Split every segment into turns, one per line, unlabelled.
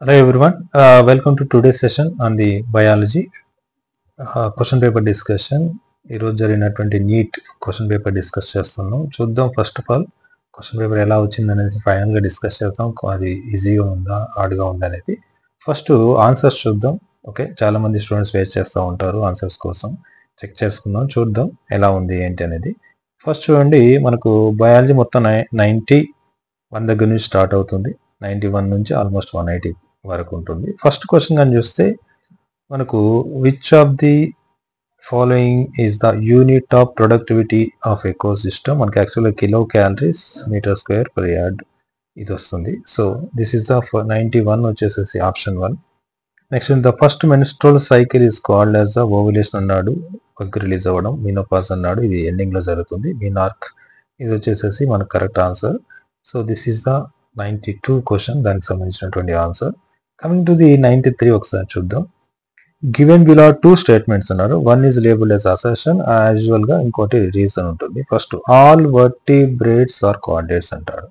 Hello everyone, welcome to today's session on the biology question paper discussion. ఈరోజు జరిగినటువంటి neat question paper discuss చేస్తున్నాం. చూద్దాం first of all question paper ఎలా వచ్చింది అనేది ఫైనల్గా డిస్కస్ చేద్దాం. అది ఈజీగా ఉందా హార్డ్గా ఉందా అనేది. ఫస్ట్ ఆన్సర్స్ చూద్దాం. ఓకే, చాలా మంది స్టూడెంట్స్ వెయిట్ చేస్తూ ఉంటారు ఆన్సర్స్ కోసం. చెక్ చేసుకుందాం, చూద్దాం ఎలా ఉంది ఏంటి అనేది. ఫస్ట్ చూడండి, మనకు బయాలజీ మొత్తం 91 దగ్గర నుంచి స్టార్ట్ అవుతుంది. 91 నుంచి ఆల్మోస్ట్ 180 వరకు ఉంటుంది. ఫస్ట్ క్వశ్చన్ కానీ చూస్తే మనకు which of the following is the unit of productivity of ecosystem. మనకి యాక్చువల్గా kilo calories metre square per yard ఇది వస్తుంది. సో దిస్ ఈస్ ద 91 వచ్చేసేసి option 1. Next the first menstrual cycle is called as the ovulation అన్నాడు, egg release అవ్వడం. Menopause అన్నాడు, ఇది ending లో జరుగుతుంది. మీనార్క్ ఇది వచ్చేసేసి మనకు correct answer. So this is the 92 question, దానికి సంబంధించినటువంటి ఆన్సర్. కమింగ్ టు ది 93 ఒకసారి చూద్దాం. గివెన్ బిలో 2 స్టేట్మెంట్స్ అన్నారు. One is labelled as assertion, usual గా ఇంకోటి రీజన్ ఉంటుంది. First all vertebrates are chordates అంటాడు.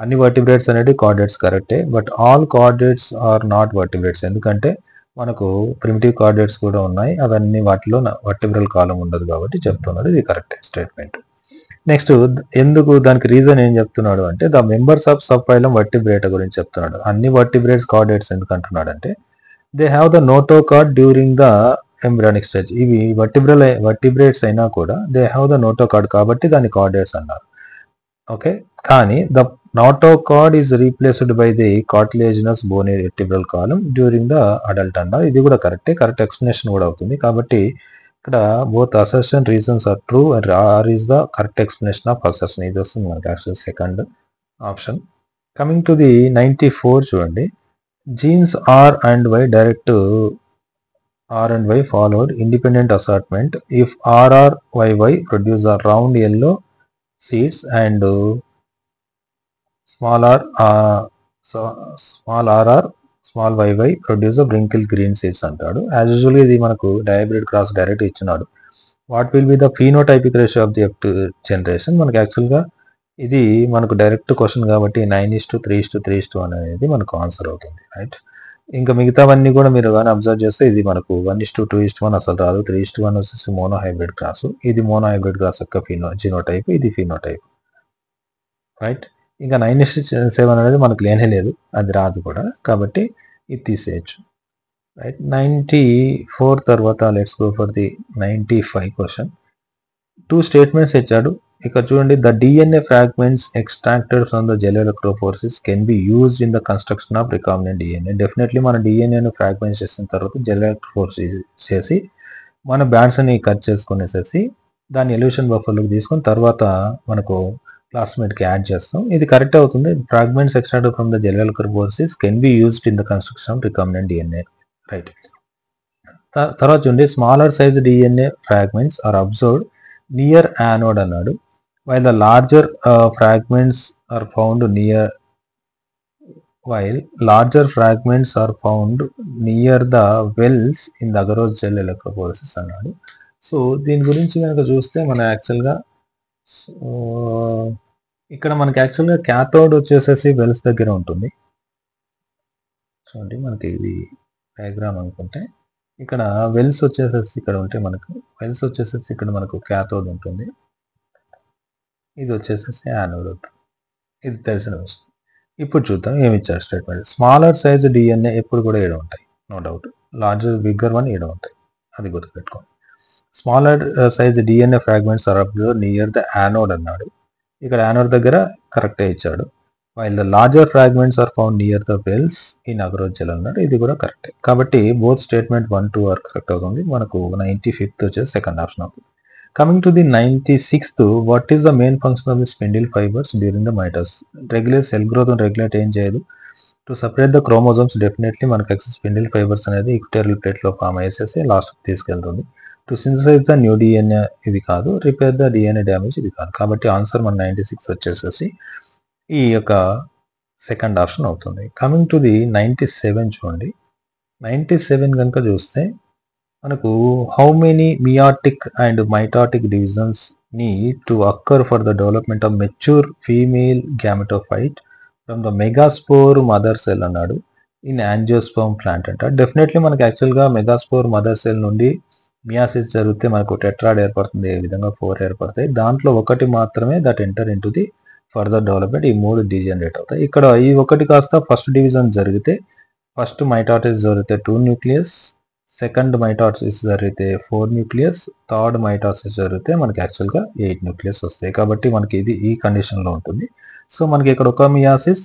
అన్ని వర్టిబ్రేట్స్ అనేది కార్డేట్స్ కరెక్టే, but all chordates are not vertebrates. ఎందుకంటే మనకు ప్రిమిటివ్ కార్డేట్స్ కూడా ఉన్నాయి, అవన్నీ వాటిలో వర్టిబ్రల్ కాలం ఉండదు కాబట్టి చెప్తున్నాడు. ఇది కరెక్ట్ స్టేట్మెంట్. నెక్స్ట్ ఎందుకు దానికి రీజన్ ఏం చెప్తున్నాడు అంటే the members of sub phylum vertebrate గురించి చెప్తున్నాడు. అన్ని వర్టిబ్రేట్స్ కార్డేట్స్ ఎందుకు అంటున్నాడు అంటే they have the notochord during the embryonic stage. ఇవి వర్టిబ్రేట్స్ అయినా కూడా దే హ్యావ్ ద నోటోకార్డ్ కాబట్టి దాన్ని కార్డేట్స్ అన్నారు. ఓకే, కానీ the notochord is replaced by the cartilaginous bony vertebral column during the adult అన్నారు. ఇది కూడా కరెక్టే, కరెక్ట్ ఎక్స్ప్లెనేషన్ కూడా అవుతుంది. కాబట్టి ఇక్కడ both assertion reasons are true and R is the correct explanation of assertion. ఇది వస్తుంది మనకి actual second option. Coming to the 94 చూడండి. Genes R and Y direct R and Y followed independent assortment if RRYY produce a round yellow seeds and small rr small YY produce wrinkled green seeds అంటాడు. As usual ఇది మనకు dihybrid cross direct ఇచ్చినాడు. What will be the phenotypic ratio of the F generation. మనకి యాక్చువల్గా ఇది మనకు direct question కాబట్టి 9:3:3:1 అనేది మనకు ఆన్సర్ అవుతుంది. రైట్, ఇంకా మిగతావన్నీ కూడా మీరు కానీ అబ్జర్వ్ చేస్తే ఇది మనకు 1:2:1 అసలు రాదు. 3:1 వచ్చేసి మోనో హైబ్రిడ్ క్రాస్. ఇది మోనో హైబ్రిడ్ క్రాస్ యొక్క జీనోటైప్, ఇది ఫీనోటైప్. రైట్, ఇంకా 9:7 అనేది మనకు లేనే లేదు, అది రాదు కూడా, కాబట్టి ఇది తీసేయచ్చు. రైట్, 94 తర్వాత let's go for the 95 question. 2 statements ఇచ్చాడు. ఇక్కడ చూడండి, the DNA fragments extracted from the gel electrophoresis can be used in the construction of recombinant DNA. Definitely మన డిఎన్ఏను ఫ్రాగ్మెంట్స్ చేసిన తర్వాత జెల్యులోక్రోఫోర్సిస్ చేసి మన బ్యాండ్స్ ని కట్ చేసుకునేసేసి దాన్ని ఎల్యూషన్ బఫర్లోకి తీసుకొని తర్వాత మనకు క్లాస్మేట్ కి యాడ్ చేస్తాం. ఇది కరెక్ట్ అవుతుంది. Fragments extracted from the gel electrophoresis can be used in the construction of recombinant DNA. Right, తర్వాత చూడండి, smaller size DNA fragments are observed near anode అన్నాడు, while the larger fragments are found near the wells in the agarose gel electrophoresis అన్నాడు. So దీని గురించి కనుక చూస్తే మన యాక్చువల్గా ఇక్కడ మనకి యాక్చువల్గా క్యాథోడ్ వచ్చేసేసి వెల్స్ దగ్గర ఉంటుంది. చూడండి, మనకి ఇది డయాగ్రామ్ అనుకుంటే ఇక్కడ వెల్స్ వచ్చేసేసి ఇక్కడ ఉంటే మనకు వెల్స్ వచ్చేసేసి ఇక్కడ మనకు క్యాథోడ్ ఉంటుంది, ఇది వచ్చేసేసి యానోడ్ ఉంటుంది. ఇది తెలిసిన విషయం. ఇప్పుడు చూద్దాం ఏమి ఇచ్చారు స్టేట్మెంట్. స్మాలర్ సైజ్ DNA ఎప్పుడు కూడా 7 ఉంటాయి, నో డౌట్. లార్జర్ బిగ్గర్ 1 7 ఉంటాయి, అది గుర్తుపెట్టుకోండి. Smaller size DNA fragments are observed near the anode అన్నాడు. ఇక్కడ యానోడ్ దగ్గర కరెక్టే ఇచ్చాడు. While the larger fragments are found near the wells in agarose gel అన్నాడు. ఇది కూడా కరెక్టే. కాబట్టి బోత్ స్టేట్మెంట్ 1, 2 ఆర్ కరెక్ట్ అవుతుంది. మనకు 95th వచ్చేసి సెకండ్ ఆప్షన్ అవుతుంది. Coming to the 96th, what is the main function of the spindle fibers during the mitosis. Regulate cell growth regulate ఏం చేయదు. To separate the chromosomes definitely మనకు spindle fibers అనేది equatorial plate లో form అయ్యేసేసి last తీసుకెళ్తుంది. To synthesize the new DNA ఇది కాదు. Repair the DNA damage ఇది కాదు. కాబట్టి ఆన్సర్ మన 96 వచ్చేసేసి ఈ యొక్క సెకండ్ ఆప్షన్ అవుతుంది. కమింగ్ టు ది 97 చూడండి. 97 కనుక చూస్తే మనకు how many meiotic and mitotic divisions need to occur for the development of mature female gametophyte from the megaspore mother cell అన్నాడు. ఇన్ యాంజియోస్పర్మ్ ప్లాంట్ అంట. డెఫినెట్లీ మనకి యాక్చువల్గా మెగాస్పోర్ మదర్ సెల్ నుండి meiosis జరిగితే మనకు టెట్రాడ్ ఏర్పడుతుంది, ఈ విధంగా 4 ఏర్పడతాయి. దాంట్లో ఒకటి మాత్రమే that enter into the further development, ఈ 3 డీజనరేట్ అవుతాయి. ఇక్కడ ఈ ఒకటి కాస్త ఫస్ట్ డివిజన్ జరిగితే, ఫస్ట్ మైటాసిస్ జరిగితే 2 న్యూక్లియస్, సెకండ్ మైటాసిస్ జరిగితే 4 న్యూక్లియస్, థర్డ్ మైటాసిస్ జరిగితే మనకి యాక్చువల్గా 8 న్యూక్లియస్ వస్తాయి. కాబట్టి మనకి ఇది ఈ కండిషన్లో ఉంటుంది. సో మనకి ఇక్కడ ఒక మియాసిస్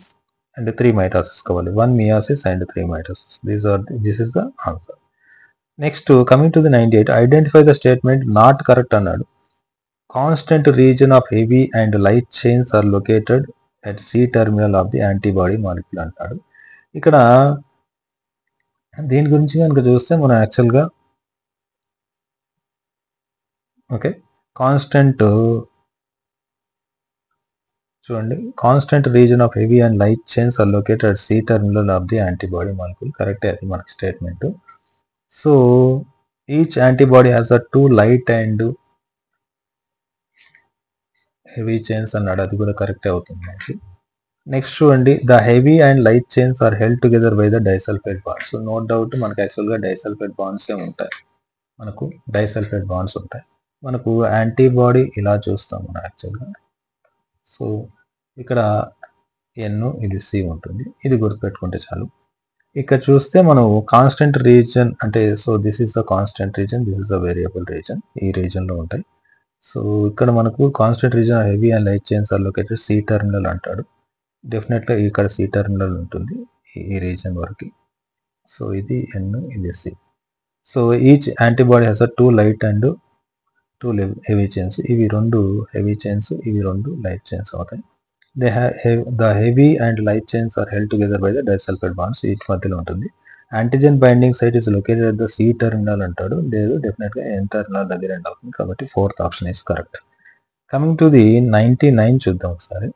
అండ్ 3 మైటాసిస్ కావాలి. 1 meiosis and 3 mitosis. This is the answer. Next coming to the 98, identify the statement not correct అన్నాడు. Constant region of heavy and light chains are located at C terminal of the antibody molecule అంటాడు. ఇక్కడ దీని గురించి కనుక చూస్తే మనం యాక్చువల్గా okay constant చూడండి, constant region of heavy and light chains are located at C terminal of the antibody molecule. కరెక్టే అది మనకి statement. So each antibody has the 2 light and heavy chains అన్నాడు, అది కూడా కరెక్టే అవుతుంది మనకి. నెక్స్ట్ చూడండి, the heavy and light chains are held together by the disulphide bonds. No doubt మనకి యాక్చువల్గా డైసల్ఫైడ్ బాండ్సే ఉంటాయి, మనకు డైసల్ఫైడ్ బాండ్స్ ఉంటాయి. మనకు యాంటీబాడీ ఇలా చూస్తాం మనం యాక్చువల్గా. సో ఇక్కడ ఎన్, ఇది సి ఉంటుంది, ఇది గుర్తుపెట్టుకుంటే చాలు. ఇక్కడ చూస్తే మనం కాన్స్టెంట్ రీజన్ అంటే, so this is the constant region, this is the variable region, ఈ రీజన్లో ఉంటాయి. సో ఇక్కడ మనకు constant region heavy and light chains are located C terminal అంటాడు. డెఫినెట్గా ఇక్కడ సి టెర్మినల్ ఉంటుంది ఈ రీజన్ వరకు. సో ఇది ఎన్, ఇది C. So each antibody has a 2 light and 2 heavy chains. ఇవి 2 హెవీ చైన్స్, ఇవి 2 లైట్ చైన్స్ అవుతాయి. The heavy and light chains are held together by the disulphide bonds, వీటి మధ్యలో ఉంటుంది. Antigen binding site is located at the C terminal అంటాడు. లేదు, డెఫినెట్గా ఎన్ terminal దగ్గర ఎండ్ అవుతుంది. కాబట్టి 4th option is correct. Coming to the 99 చూద్దాం ఒకసారి.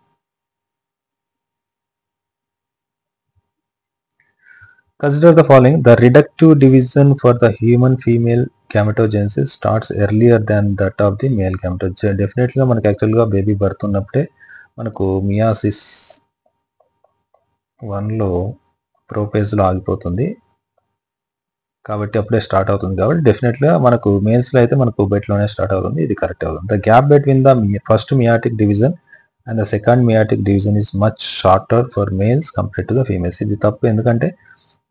Consider the following. The reductive division for the human female gametogenesis starts earlier than that of the male gametogenesis. డెఫినెట్గా మనకి యాక్చువల్గా బేబీ బర్త్ ఉన్నప్పుడే మనకు మియాసిస్ 1లో ప్రోపేజ్లో ఆగిపోతుంది, కాబట్టి అప్పుడే స్టార్ట్ అవుతుంది. కాబట్టి డెఫినెట్గా మనకు మేల్స్లో అయితే మనకు బెట్లోనే స్టార్ట్ అవుతుంది, ఇది కరెక్ట్ అవుతుంది. The gap between the first meiotic division and the second meiotic division is much shorter for males compared to the females. ఇది తప్పు, ఎందుకంటే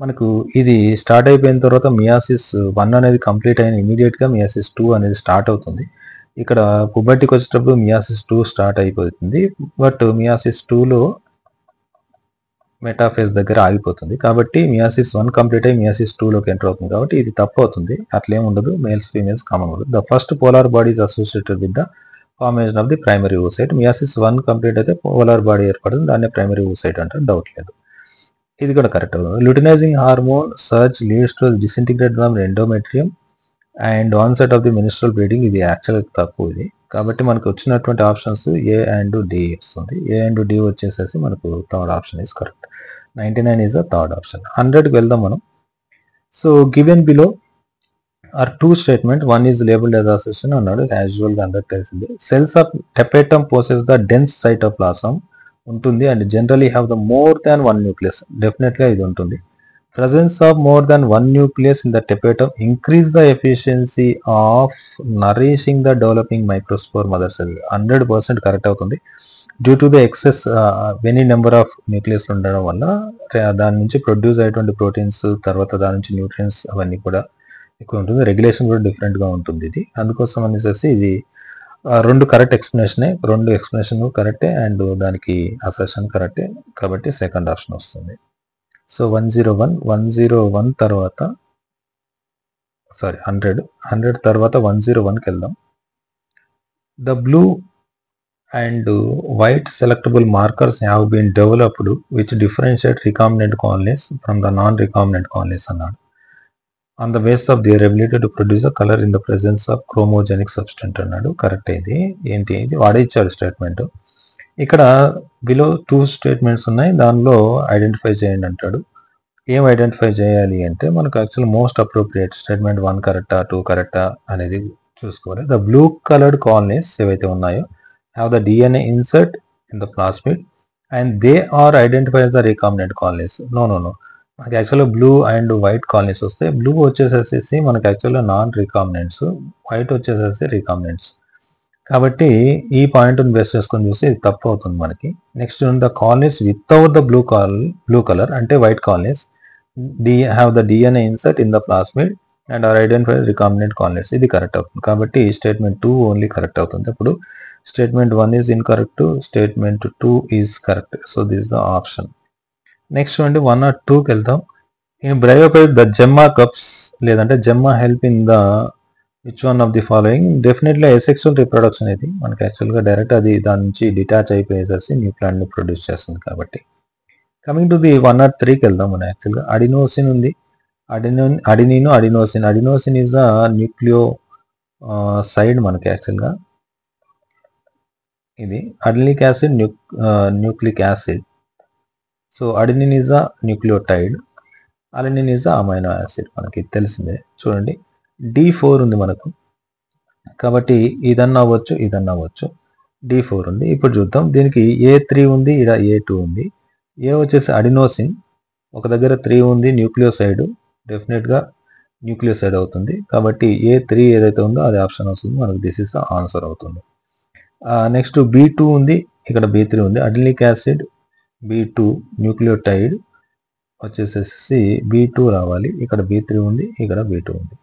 మనకు ఇది స్టార్ట్ అయిపోయిన తర్వాత మియాసిస్ 1 అనేది కంప్లీట్ అయిన ఇమీడియట్గా మియాసిస్ 2 అనేది స్టార్ట్ అవుతుంది. ఇక్కడ పుబర్టీకి వచ్చేటప్పుడు మియాసిస్ 2 స్టార్ట్ అయిపోతుంది, బట్ మియాసిస్ 2లో మెటాఫేజ్ దగ్గర ఆగిపోతుంది. కాబట్టి మియాసిస్ 1 కంప్లీట్ అయ్యి మియాసిస్ 2లోకి ఎంటర్ అవుతుంది. కాబట్టి ఇది తప్పు అవుతుంది, అట్లేం ఉండదు. మేల్స్ ఫీమేల్స్ కామన్ ఉండదు. The first polar body is associated with the formation of the primary oocyte. Meiosis 1 complete అయితే పోలార్ బాడీ ఏర్పడుతుంది, దాన్నే ప్రైమరీ oocyte అంటారు, డౌట్ లేదు. ఇది కూడా కరెక్ట్ అవుతుంది. Luteinising hormone search leads to disintegrate the endometrium and onset of the menstrual bleeding. ఇది యాక్చువల్గా తప్పు ఇది. కాబట్టి మనకు వచ్చినటువంటి ఆప్షన్స్ ఏ అండ్ డి వస్తుంది. ఏ అండ్ డి వచ్చేసేసి మనకు third option is correct. 99 is the third option. 100కి వెళ్దాం మనం. So given below are 2 statement, 1 is labelled as association అన్నాడు, యాజువల్గా అందరికి తెలిసింది. Cells of tapetum possess the dense cytoplasm ఉంటుంది and generally have the more than 1 nucleus. డెఫినెట్గా ఇది ఉంటుంది. Presence of more than 1 nucleus in the tapetum increase the efficiency of nourishing the developing microspore mother cell. 100% correct అవుతుంది. Due to the excess any number of nucleus ఉండడం వల్ల దాని నుంచి produce అయ్యేటువంటి proteins, తర్వాత దాని నుంచి న్యూట్రియన్స్ అవన్నీ కూడా ఎక్కువ ఉంటుంది. రెగ్యులేషన్ కూడా డిఫరెంట్గా ఉంటుంది ఇది. అందుకోసం అనేసి ఇది 2 కరెక్ట్ ఎక్స్ప్లెనేషనే, 2 ఎక్స్ప్లెనేషన్ కరెక్టే అండ్ దానికి అసెషన్ కరెక్టే. కాబట్టి సెకండ్ ఆప్షన్ వస్తుంది. సో 101 తర్వాత 100 తర్వాత 101కి వెళ్దాం. The blue and white selectable markers have been developed which differentiate recombinant colonies from the non recombinant colonies అన్నాడు. On the base of their ability to produce a colour in the presence of chromogenic substrate అన్నాడు. Correct. ఇది ఏంటి, ఇది వాడే ఇచ్చాడు statement. ఇక్కడ below 2 statements ఉన్నాయి, దానిలో ఐడెంటిఫై చేయండి అంటాడు. ఏం ఐడెంటిఫై చేయాలి అంటే మనకు యాక్చువల్ మోస్ట్ అప్రోప్రియేట్ స్టేట్మెంట్ 1 కరెక్టా 2 కరెక్టా అనేది చూసుకోవాలి. ద బ్లూ కలర్డ్ కాలనీస్ ఏవైతే ఉన్నాయో have the DNA insert in the plasmid and they are identify the recombinant colonies. No మనకి యాక్చువల్గా బ్లూ అండ్ వైట్ కాలనీస్ వస్తాయి. బ్లూ వచ్చేసేసి మనకి యాక్చువల్గా నాన్ రికామినెంట్స్, వైట్ వచ్చేసేసి రికామినెంట్స్. కాబట్టి ఈ పాయింట్ని బేస్ చేసుకొని చూస్తే ఇది తప్పు అవుతుంది మనకి. Next the colonies without the blue colour అంటే white colonies have the DNA insert in the plasmid and are identified recombinant colonies, ఇది కరెక్ట్ అవుతుంది. కాబట్టి స్టేట్మెంట్ 2 ఓన్లీ కరెక్ట్ అవుతుంది. అప్పుడు statement 1 is incorrect, statement 2 is correct. So this is the option. Next అండి 1 or 2కి వెళ్తాం. In bryophyte the gemma cups లేదంటే gemma help in the which one of the following? Definitely asexual reproduction. ఇది మనకి యాక్చువల్గా direct అది దాని నుంచి డిటాచ్ అయిపోయేసేసి న్యూ ప్లాంట్ని ప్రొడ్యూస్ చేస్తుంది. కాబట్టి కమింగ్ టు ది 1 or 3కి వెళ్దాం. మనం యాక్చువల్గా అడినోసిన్ ఉంది, adenosine. Adenosine is the nucleoside మనకి యాక్చువల్గా. ఇది adenylic acid, nucleic acid. So adenine is a nucleotide, alanine is a amino acid, మనకి తెలిసిందే. చూడండి D4 ఉంది మనకు, కాబట్టి ఇదన్నా అవ్వచ్చు, ఇదన్నా అవ్వచ్చు. D4 ఉంది. ఇప్పుడు చూద్దాం, దీనికి A3 ఉంది, ఇక్కడ A2 ఉంది. ఏ వచ్చేసి అడినోసిన్, ఒక దగ్గర 3 ఉంది, న్యూక్లియోసైడ్, డెఫినెట్గా న్యూక్లియోసైడ్ అవుతుంది. కాబట్టి A3 ఏదైతే ఉందో అది ఆప్షన్ వస్తుంది మనకు. దిస్ ఇస్ ద ఆన్సర్ అవుతుంది. నెక్స్ట్ B2 ఉంది, ఇక్కడ B3 ఉంది. అడినిక్ యాసిడ్ B2 న్యూక్లియోటైడ్ వచ్చేసేసి B2 రావాలి. ఇక్కడ B3 ఉంది, ఇక్కడ B2 ఉంది.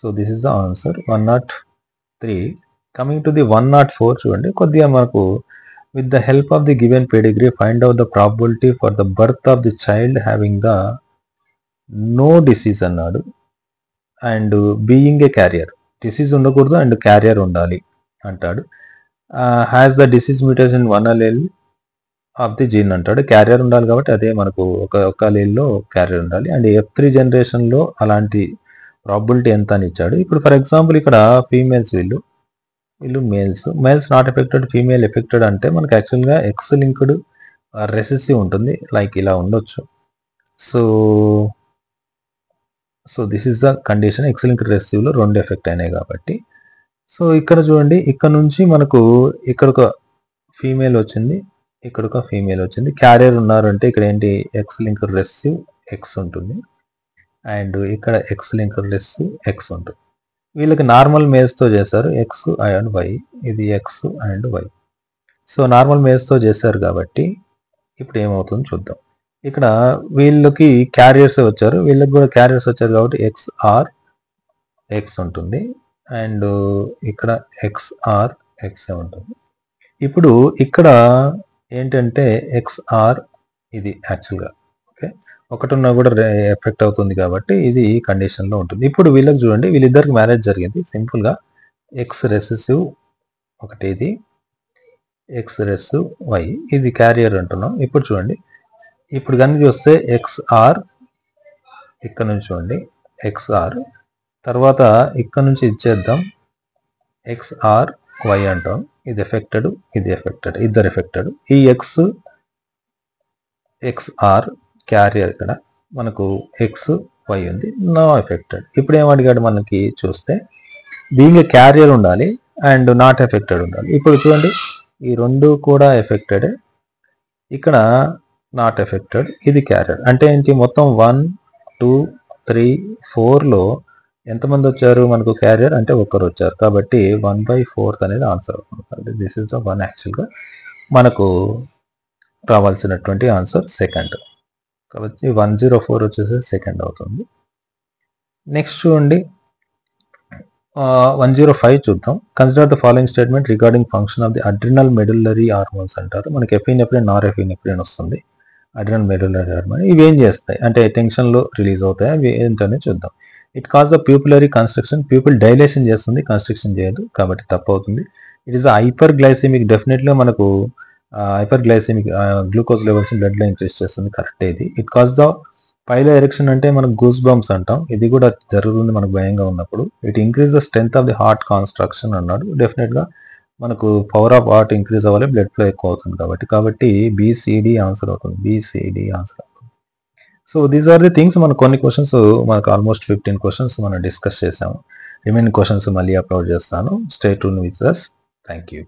So this is the answer 103. Coming to the 104 చూడండి. కొద్దిగా మనకు with the help of the given pedigree find out the probability for the birth of the child having the no disease అన్నాడు and being a carrier. Disease ఉండకూడదు and carrier ఉండాలి అంటాడు. Has the disease mutation in 1 allele of the gene అంటాడు. Carrier ఉండాలి కాబట్టి అదే మనకు ఒక అలీల్లో క్యారియర్ ఉండాలి. అండ్ F3 జనరేషన్లో అలాంటి ప్రాబిలిటీ ఎంత అని ఇచ్చాడు. ఇప్పుడు ఫర్ ఎగ్జాంపుల్ ఇక్కడ ఫీమేల్స్, వీళ్ళు males not affected, female affected అంటే మనకి యాక్చువల్గా ఎక్స్ లింక్డ్ రెసెసివ్ ఉంటుంది, లైక్ ఇలా ఉండొచ్చు. So this is the condition. X linked రెసెసివ్లో 2 ఎఫెక్ట్ అయినాయి కాబట్టి. సో ఇక్కడ చూడండి, ఇక్కడ నుంచి మనకు ఇక్కడ ఒక ఫీమేల్ వచ్చింది, ఇక్కడ ఒక ఫీమేల్ వచ్చింది. క్యారియర్ ఉన్నారు అంటే ఇక్కడ ఏంటి, ఎక్స్ లింక్డ్ రెసెసివ్ ఎక్స్ ఉంటుంది అండ్ ఇక్కడ ఎక్స్ లింక్డ్ రెసెసివ్ ఎక్స్ ఉంటుంది. వీళ్ళకి నార్మల్ మేల్స్తో చేశారు, ఎక్స్ అండ్ వై, ఇది X and Y. So normal మేల్స్తో చేశారు కాబట్టి ఇప్పుడు ఏమవుతుందో చూద్దాం. ఇక్కడ వీళ్ళకి క్యారియర్స్ వచ్చారు, వీళ్ళకి కూడా క్యారియర్స్ వచ్చారు కాబట్టి ఎక్స్ ఆర్ ఎక్స్ ఉంటుంది అండ్ ఇక్కడ ఎక్స్ ఆర్ ఎక్స్ ఉంటుంది. ఇప్పుడు ఇక్కడ ఏంటంటే ఎక్స్ ఆర్ ఇది యాక్చువల్గా ఓకే, ఒకటి ఉన్నా కూడా ఎఫెక్ట్ అవుతుంది కాబట్టి ఇది కండిషన్లో ఉంటుంది. ఇప్పుడు వీళ్ళకి చూడండి, వీళ్ళిద్దరికి మ్యారేజ్ జరిగింది. సింపుల్గా ఎక్స్ రెసెసివ్ ఒకటి, ఇది ఎక్స్ రెసెసివ్ వై, ఇది క్యారియర్ అంటున్నాం. ఇప్పుడు చూడండి, ఇప్పుడు కనుక చూస్తే ఎక్స్ ఆర్ ఇక్కడ నుంచి చూడండి, ఎక్స్ ఆర్ తర్వాత ఇక్కడ నుంచి ఇచ్చేద్దాం ఎక్స్ ఆర్ వై అంటాం. ఇది ఎఫెక్టెడ్, ఇది ఎఫెక్టెడ్, ఇద్దరు ఎఫెక్టెడ్. ఈ ఎక్స్ ఆర్ క్యారియర్, ఇక్కడ మనకు ఎక్స్ వై ఉంది, నో ఎఫెక్టెడ్. ఇప్పుడు ఏం అడిగాడు మనకి చూస్తే, దీనికి క్యారియర్ ఉండాలి అండ్ నాట్ ఎఫెక్టెడ్ ఉండాలి. ఇప్పుడు చూడండి, ఈ రెండు కూడా ఎఫెక్టెడ్, ఇక్కడ నాట్ ఎఫెక్టెడ్, ఇది క్యారియర్. అంటే ఏంటి, మొత్తం 1 2 3 4లో ఎంతమంది వచ్చారు మనకు క్యారియర్ అంటే ఒకరు వచ్చారు. కాబట్టి 1/4 అనేది ఆన్సర్ అవుతుంది. దిస్ ఇస్ ద వన్ యాక్చువల్గా మనకు రావాల్సినటువంటి ఆన్సర్ సెకండ్. కాబట్టి 104 వచ్చేసి సెకండ్ అవుతుంది. నెక్స్ట్ చూడండి 105 చూద్దాం. Consider the following statement regarding function of the adrenal medullary hormones అంటారు. మనకి ఎఫినెఫ్రిన్, నారెఫినెఫ్రిన్ వస్తుంది. అడ్రినల్ మెడులరీ హార్మోన్ ఇవి ఏం చేస్తాయి అంటే టెన్షన్లో రిలీజ్ అవుతాయి. అవి ఏంటనే చూద్దాం. It cause the pupillary construction, pupil dilation చేస్తుంది, కన్స్ట్రక్షన్ చేయదు, కాబట్టి తప్పు అవుతుంది. ఇట్ ఈస్ హైపర్ గ్లైసెమిక్, డెఫినెట్గా మనకు హైపర్ గ్లైసెమిక్ గ్లూకోజ్ లెవెల్స్ బ్లడ్లో ఇంక్రీజ్ చేస్తుంది, కరెక్ట్ ఇది. ఇట్ కాజ్ ద పైలో ఎరెక్షన్ అంటే మనకు గూస్ బంప్స్ అంటాం, ఇది కూడా జరుగుతుంది మనకు భయంగా ఉన్నప్పుడు. It increase the strength of the heart construction అన్నాడు. డెఫినెట్గా మనకు పవర్ ఆఫ్ హార్ట్ ఇంక్రీజ్ అవ్వాలి, బ్లడ్ ఫ్లో ఎక్కువ అవుతుంది కాబట్టి BCD ఆన్సర్ అవుతుంది. BCD ఆన్సర్ అవుతుంది. So these are the things. మనకు కొన్ని క్వశ్చన్స్ మనకు ఆల్మోస్ట్ 15 క్వశ్చన్స్ మనం డిస్కస్ చేసాము. రిమైనింగ్ క్వశ్చన్స్ మళ్ళీ అప్లోడ్ చేస్తాను. Stay tune with us. Thank you.